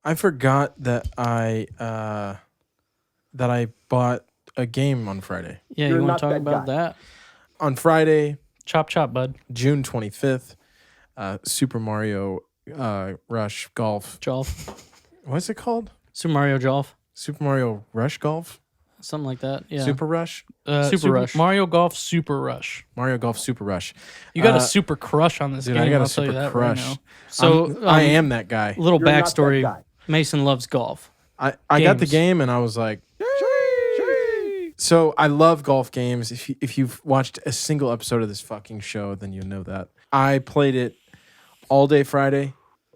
I forgot that I bought a game on Friday. Yeah, you want to talk about that? On Friday, Chop, bud. June 25th, Super Mario Rush Golf. Jolf. What's it called? Super Mario Jolf. Super Mario Rush Golf? Something like that. Yeah. Super Rush? Super Rush. Mario Golf Super Rush. Mario Golf Super Rush. You got a super crush on this dude, game. I got I'll a tell you super that crush. right now. So I am that guy. Little backstory. Mason loves golf. I got the game and I was like, yay! So I love golf games. If you've watched a single episode of this fucking show, then you know that. I played it all day Friday,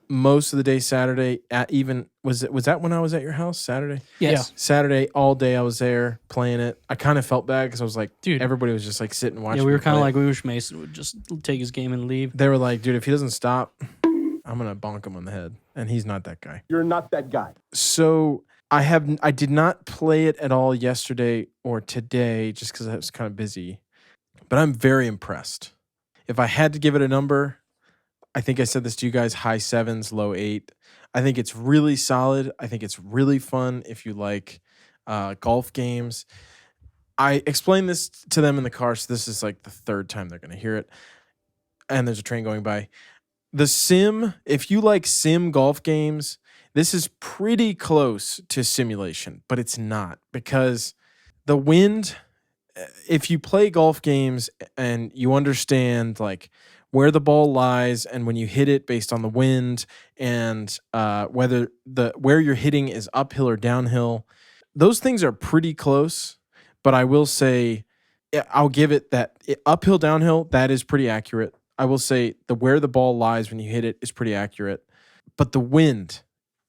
most of the day Saturday. Was that when I was at your house Saturday? Yes. Yeah. Saturday all day I was there playing it. I kind of felt bad because I was like, dude, everybody was just like sitting watching. Yeah, we were kind of play. like, we wish Mason would just take his game and leave. They were like, dude, if he doesn't stop, I'm gonna bonk him on the head, and he's not that guy. You're not that guy. So I did not play it at all yesterday or today just because I was kind of busy, but I'm very impressed. If I had to give it a number, I think I said this to you guys, high 7s, low 8. I think it's really solid. I think it's really fun if you like golf games. I explained this to them in the car, so this is like the third time they're going to hear it, and there's a train going by. The sim, if you like sim golf games, this is pretty close to simulation, but it's not because the wind, if you play golf games and you understand like where the ball lies and when you hit it based on the wind and whether where you're hitting is uphill or downhill, those things are pretty close. But I will say, I'll give it that uphill, downhill, that is pretty accurate. I will say where the ball lies when you hit it is pretty accurate, but the wind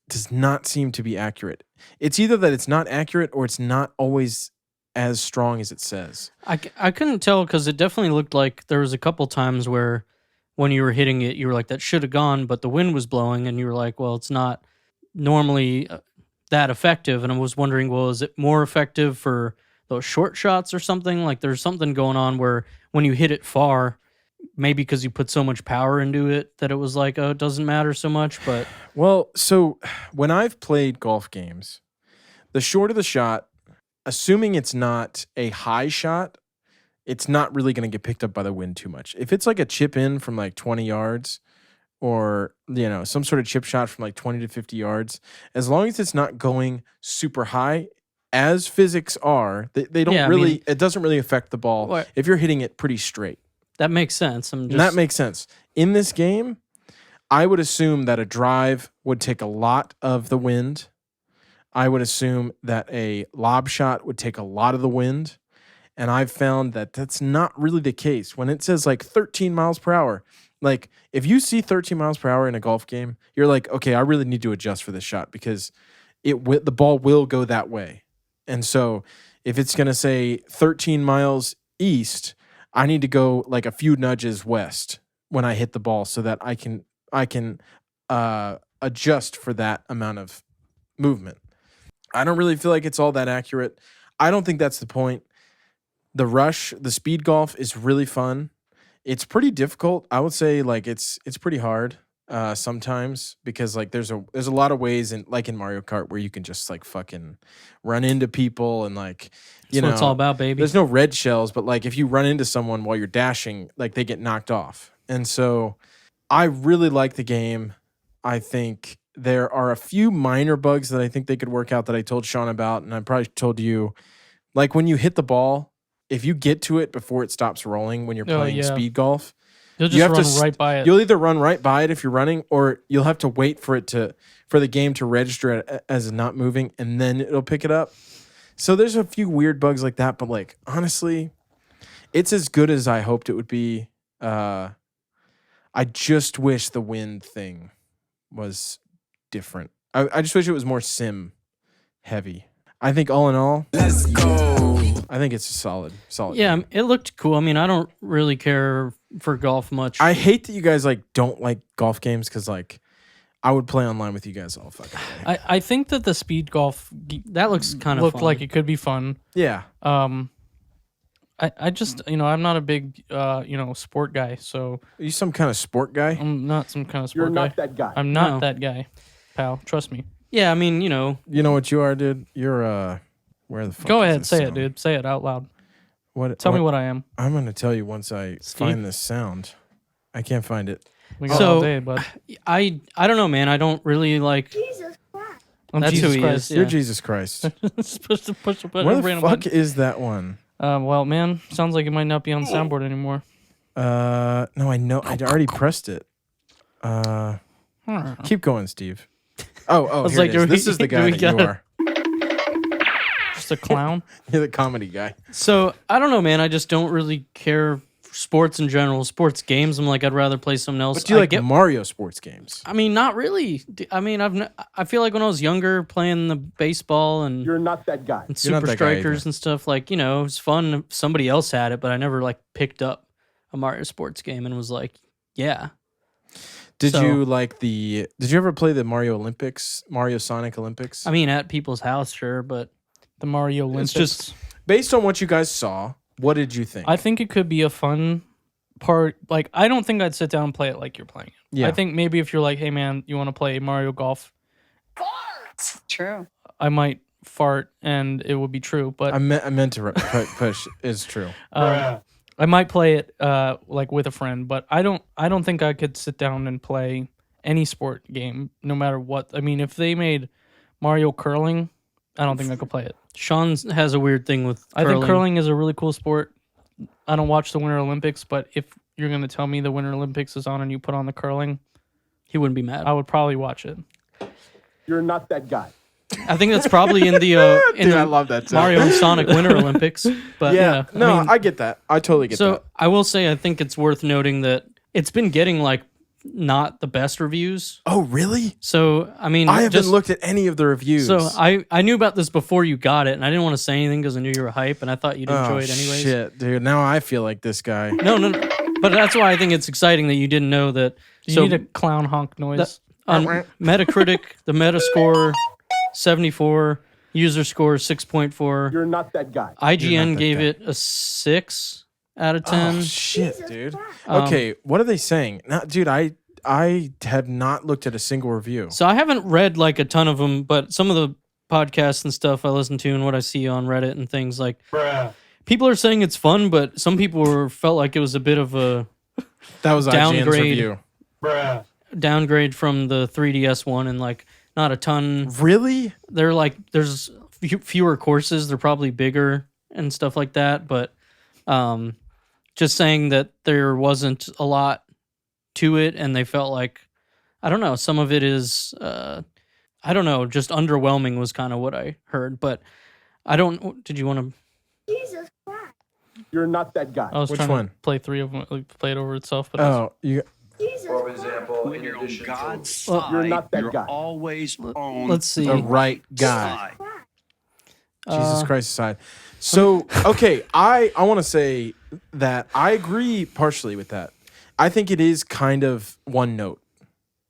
does not seem to be accurate. It's either that it's not accurate or it's not always as strong as it says. I couldn't tell because it definitely looked like there was a couple times where when you were hitting it, you were like, that should have gone, but the wind was blowing, and you were like, well, it's not normally that effective. And I was wondering, well, is it more effective for those short shots or something? Like there's something going on where when you hit it far, maybe because you put so much power into it that it was like, oh, it doesn't matter so much. But well, so when I've played golf games, the shorter the shot, assuming it's not a high shot, it's not really going to get picked up by the wind too much. If it's like a chip in from like 20 yards or, some sort of chip shot from like 20 to 50 yards, as long as it's not going super high, as physics are, they don't it doesn't really affect the ball if you're hitting it pretty straight. That makes sense. That makes sense. In this game, I would assume that a drive would take a lot of the wind. I would assume that a lob shot would take a lot of the wind. And I've found that that's not really the case. When it says like 13 miles per hour, like if you see 13 miles per hour in a golf game, you're like, okay, I really need to adjust for this shot because the ball will go that way. And so if it's going to say 13 miles east, I need to go like a few nudges west when I hit the ball so that I can adjust for that amount of movement. I don't really feel like it's all that accurate. I don't think that's the point. The speed golf is really fun. It's pretty difficult. I would say like it's pretty hard sometimes because like there's a lot of ways in Mario Kart where you can just like fucking run into people and like that's what it's all about, baby. There's no red shells, but like if you run into someone while you're dashing, like they get knocked off. And so I really like the game. I think there are a few minor bugs that I think they could work out that I told Sean about, and I probably told you. Like when you hit the ball, if you get to it before it stops rolling when you're playing speed golf, you'll just run right by it. You'll either run right by it if you're running, or you'll have to wait for the game to register it as not moving, and then it'll pick it up. So there's a few weird bugs like that, but like honestly, it's as good as I hoped it would be. I just wish the wind thing was different. I just wish it was more sim heavy. I think all in all, let's go. I think it's a solid. Yeah, game. It looked cool. I mean, I don't really care for golf much. I hate that you guys like don't like golf games because like I would play online with you guys all fucking day. I think that the speed golf that looks kind of looked fun. like it could be fun. Yeah. I just I'm not a big sport guy, so are you some kind of sport guy? I'm not some kind of sport guy. You're not that guy. I'm not that guy, pal. Trust me. Yeah, I mean, you know. You know what you are, dude? You're where the fuck? Go is ahead, this say it, sound? dude. Say it out loud. What? Tell me what I am. I'm gonna tell you once I Steve? find this sound. I can't find it. We got So- all day, bud. I don't know, man. I don't really like. I'm That's Jesus who he Christ. is. You're Yeah. Jesus Christ. Supposed to push a button. Where the random fuck button. is that one? Well, man, sounds like it might not be on the soundboard anymore. No, I know. I already pressed it. Keep going, Steve. Oh, was here like, it is. do This we- is the do guy we that you gotta- are. Just a clown. You're the comedy guy. So I don't know, man. I just don't really care for sports in general. Sports games. I'm like, I'd rather play something else. But do you I like get- Mario sports games? I mean, not really. I mean, I feel like when I was younger, playing the baseball and You're not that guy. and You're not Super that guy Strikers either. and stuff, like, you know, it was fun if somebody else had it, but I never like picked up a Mario sports game and was like, yeah. Did So- you like the? Did you ever play the Mario Olympics? Mario Sonic Olympics? I mean, at people's house, sure, but The Mario Olympics. just- Based on what you guys saw, what did you think? I think it could be a fun part. Like, I don't think I'd sit down and play it like you're playing it. Yeah. I think maybe if you're like, hey, man, you want to play Mario Golf? True. I might fart and it would be true, but I meant to push. Is true. I might play it like with a friend, but I don't think I could sit down and play any sport game no matter what. I mean, if they made Mario curling, I don't think I could play it. Sean has a weird thing with I curling. think curling is a really cool sport. I don't watch the Winter Olympics, but if you're going to tell me the Winter Olympics is on and you put on the curling, He wouldn't be mad. I would probably watch it. You're not that guy. I think that's probably in the in Dude, the I love that. too. Mario and Sonic Winter Olympics. But Yeah. No, I mean, I get that. I totally get so that. I will say I think it's worth noting that it's been getting like not the best reviews. Oh, really? So I mean, I haven't just, looked at any of the reviews. So I knew about this before you got it, and I didn't want to say anything because I knew you were hype, and I thought you'd enjoy it anyways. Shit, dude. Now I feel like this guy. No, but that's why I think it's exciting that you didn't know that. Do you So need a clown honk noise? on Metacritic, the Metascore 74, user score 6.4. You're not that guy. IGN that gave guy. it a 6 out of 10. Oh shit, dude. Um, Okay, what are they saying? Now, dude, I have not looked at a single review. So I haven't read like a ton of them, but some of the podcasts and stuff I listen to and what I see on Reddit and things like, people are saying it's fun, but some people felt like it was a bit of a That was IGN's downgrade. review. downgrade from the 3DS one, and like not a ton. Really? They're like there's fewer courses. They're probably bigger and stuff like that, but just saying that there wasn't a lot to it, and they felt like I don't know. Some of it is I don't know. Just underwhelming was kind of what I heard, but I don't. Did you want to? You're not that guy. I was Which trying one? to play 3 of them, like, play it over itself, but I was- Oh, you. For example, When in you're on addition God's to side, You're not that you're guy. always on Let's see. The right guy. side. Jesus Christ aside. So, okay, I want to say that I agree partially with that. I think it is kind of one note.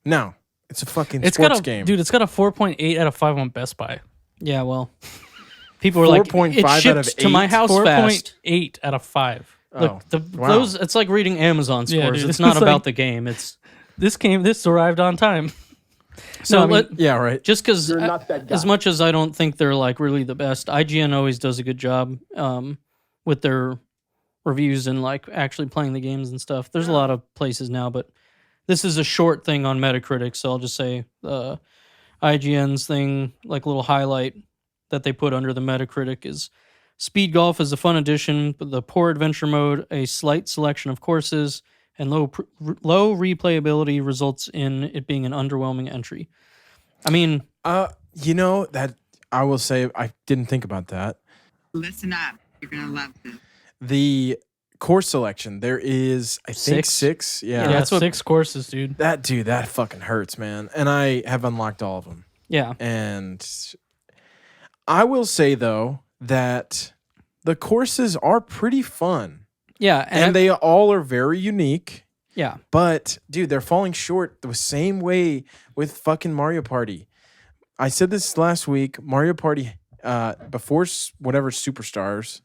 Now, it's a fucking it's sports got a game. dude. It's got a 4.8 out of 5 on Best Buy. Yeah, well, people were like, 4.5 it out shipped of to my 8? house fast. 4.8 out of 5. Look, wow. those it's like reading Amazon Yeah, scores. dude, It's not it's about like- the game. It's This arrived on time. so I mean- Yeah, right. just because You're not that guy. as much as I don't think they're like really the best, IGN always does a good job with their reviews and like actually playing the games and stuff. There's a lot of places now, but this is a short thing on Metacritic, so I'll just say IGN's thing, like little highlight that they put under the Metacritic is Speed Golf is a fun addition, but the poor adventure mode, a slight selection of courses, and low replayability results in it being an underwhelming entry. I mean, You know that I will say I didn't think about that. Listen up. You're going to love this. The course selection, there is I think 6. Yeah. Yeah, that's what- 6 courses, dude. That fucking hurts, man. And I have unlocked all of them. yeah, And I will say though that the courses are pretty fun. yeah, And they all are very unique. yeah. But dude, they're falling short the same way with fucking Mario Party. I said this last week. Mario Party, before whatever Superstars,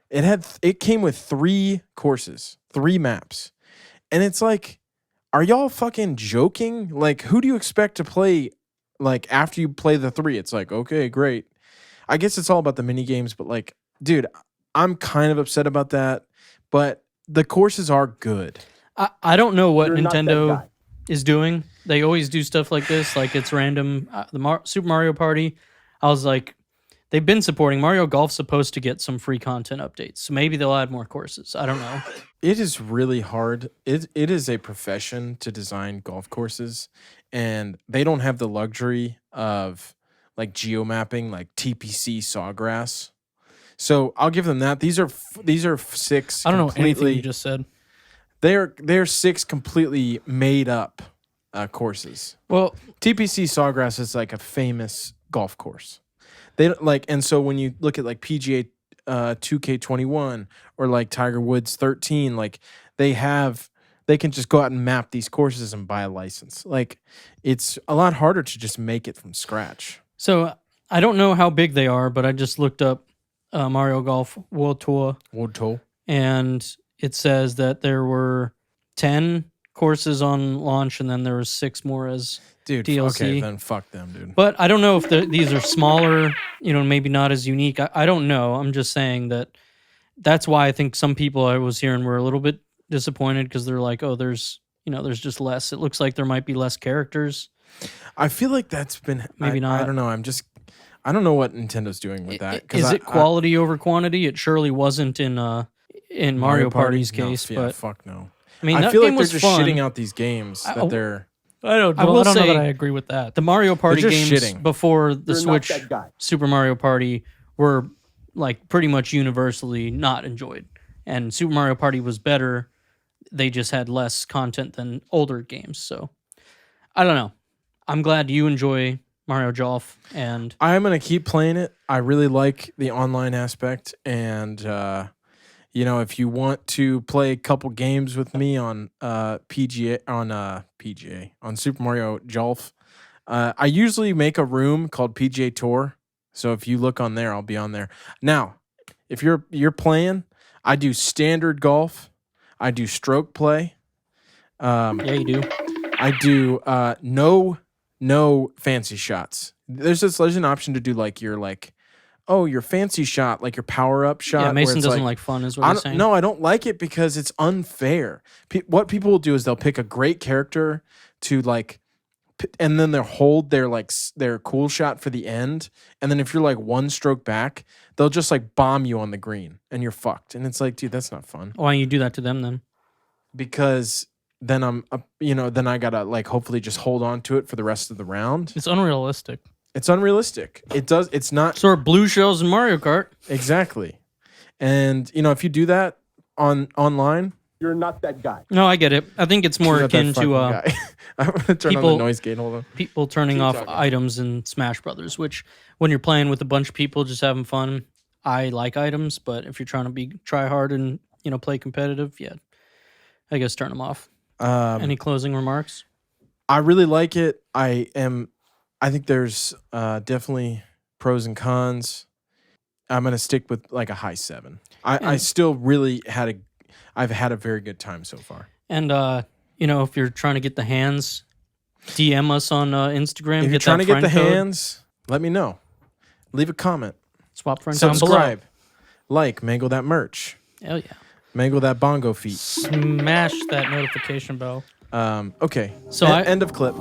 it came with 3 courses, 3 maps, and it's like, are y'all fucking joking? Like, who do you expect to play like after you play the 3, it's like, okay, great. I guess it's all about the mini games, but like, dude, I'm kind of upset about that. But the courses are good. I don't know what You're not that Nintendo guy. is doing. They always do stuff like this, like it's random. Super Mario Party, I was like, they've been supporting Mario Golf's supposed to get some free content updates, so maybe they'll add more courses. I don't know. It is really hard. It is a profession to design golf courses, and they don't have the luxury of like geomapping, like TPC Sawgrass. So I'll give them that. These are 6. I don't know anything completely- you just said. They're 6 completely made up courses. Well, TPC Sawgrass is like a famous golf course. They don't like, and so when you look at like PGA 2K21 or like Tiger Woods 13, like they can just go out and map these courses and buy a license. Like it's a lot harder to just make it from scratch. so I don't know how big they are, but I just looked up Mario Golf World Tour, and it says that there were 10 courses on launch, and then there was 6 more as Dude, DLC. okay, then fuck them, dude. But I don't know if these are smaller, maybe not as unique. I don't know. I'm just saying that's why I think some people I was hearing were a little bit disappointed because they're like, oh, there's just less. It looks like there might be less characters. I feel like that's been Maybe not. I don't know. I don't know what Nintendo's doing with that. Is it quality over quantity? It surely wasn't in Mario Party's case, no, but fuck no. I mean, I that feel game like they're was just fun. shitting out these games that they're. I don't know. I will I don't know say that I agree with that. The Mario Party just games shitting. before the You're Switch not that guy. Super Mario Party were like pretty much universally not enjoyed. And Super Mario Party was better. They just had less content than older games. So I don't know. I'm glad you enjoy Mario Golf, and I'm gonna keep playing it. I really like the online aspect, and if you want to play a couple games with me on PGA on Super Mario Golf, I usually make a room called PGA Tour. So if you look on there, I'll be on there. Now, if you're playing, I do standard golf, I do stroke play. yeah, you do. I do no fancy shots. There's an option to do like your fancy shot, like your power up shot. Yeah, where Mason it's doesn't like like fun, is what he's saying. No, I don't like it because it's unfair. What people will do is they'll pick a great character to like, and then they'll hold their cool shot for the end. And then if you're like one stroke back, they'll just like bomb you on the green and you're fucked. And it's like, dude, that's not fun. Why don't you do that to them then? Because then then I gotta like hopefully just hold on to it for the rest of the round. It's unrealistic. It's unrealistic. It's not So are blue shells in Mario Kart. exactly. And if you do that online, You're not that guy. No, I get it. I think it's more you're not that akin fucking to guy. I'm gonna turn on the people- noise gate. Hold on. people turning Keep off talking. items in Smash Brothers, which when you're playing with a bunch of people just having fun, I like items, but if you're trying to try hard and play competitive, yeah, I guess turn them off. Any closing remarks? I really like it. I think there's definitely pros and cons. I'm gonna stick with like a high 7. I still really I've had a very good time so far. And if you're trying to get the hands, DM us on Instagram. If you're get trying that to get the friend code, hands, let me know. Leave a comment. swap friends down below. Subscribe. Like, mangle that merch. Hell yeah. Mangle that bongo feet. Smash that notification bell. Okay. So End of clip.